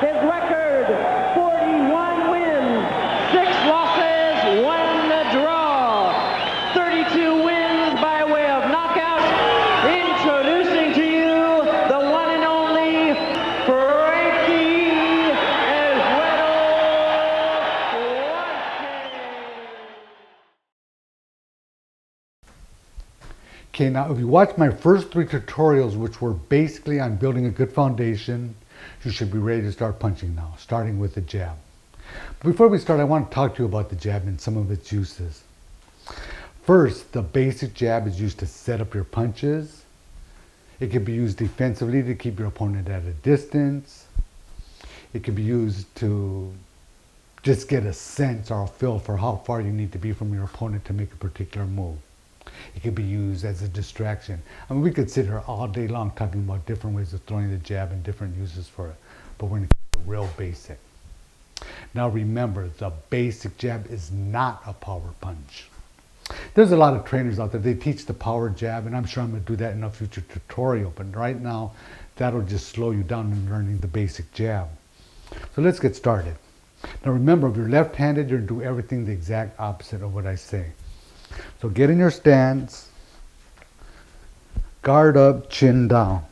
His record, 41 wins, 6 losses, 1 draw. 32 wins by way of knockout. Introducing to you the one and only Frankie Duarte. Okay, now if you watch my first 3 tutorials, which were basically on building a good foundation, you should be ready to start punching now, starting with the jab. But before we start, I want to talk to you about the jab and some of its uses. First, the basic jab is used to set up your punches. It can be used defensively to keep your opponent at a distance. It can be used to just get a sense or a feel for how far you need to be from your opponent to make a particular move. It can be used as a distraction. I mean, we could sit here all day long talking about different ways of throwing the jab and different uses for it, but we're going to keep it real basic. Now remember, the basic jab is not a power punch. There's a lot of trainers out there, they teach the power jab, and I'm sure I'm going to do that in a future tutorial, but right now, that'll just slow you down in learning the basic jab. So let's get started. Now remember, if you're left-handed, you're going to do everything the exact opposite of what I say. So get in your stance, guard up, chin down.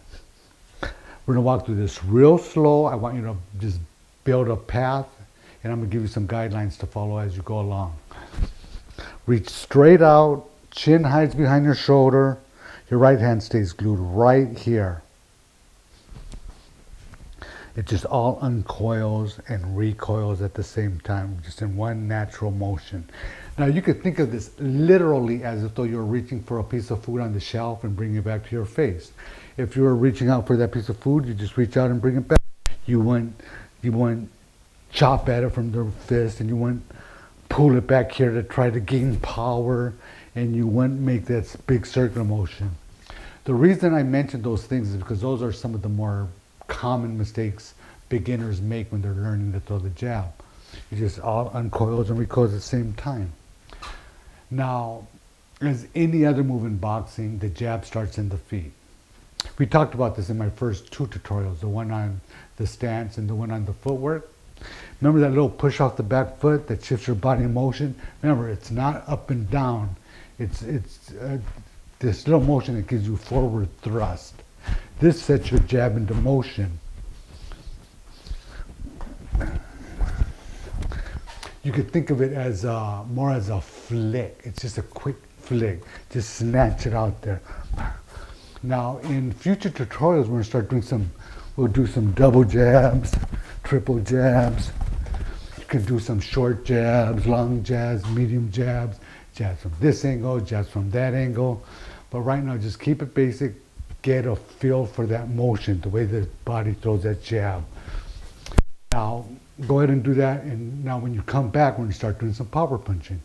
We're going to walk through this real slow. I want you to just build a path, and I'm going to give you some guidelines to follow as you go along. Reach straight out, chin hides behind your shoulder, your right hand stays glued right here. It just all uncoils and recoils at the same time, just in one natural motion. Now you could think of this literally as if though you're reaching for a piece of food on the shelf and bringing it back to your face. If you were reaching out for that piece of food, you just reach out and bring it back. You wouldn't chop at it from the fist, and you wouldn't pull it back here to try to gain power, and you wouldn't make that big circular motion. The reason I mentioned those things is because those are some of the more common mistakes beginners make when they're learning to throw the jab. It just all uncoils and recoils at the same time. Now, as any other move in boxing, the jab starts in the feet. We talked about this in my first 2 tutorials, the one on the stance and the one on the footwork. Remember that little push off the back foot that shifts your body in motion? Remember, it's not up and down. It's this little motion that gives you forward thrust. This sets your jab into motion. You could think of it as more as a flick. It's just a quick flick. Just snatch it out there. Now, in future tutorials, we're going to start doing we'll do some double jabs, triple jabs. You can do some short jabs, long jabs, medium jabs, jabs from this angle, jabs from that angle. But right now, just keep it basic. Get a feel for that motion, the way the body throws that jab. Now, go ahead and do that, and now when you come back, we're going to start doing some power punching.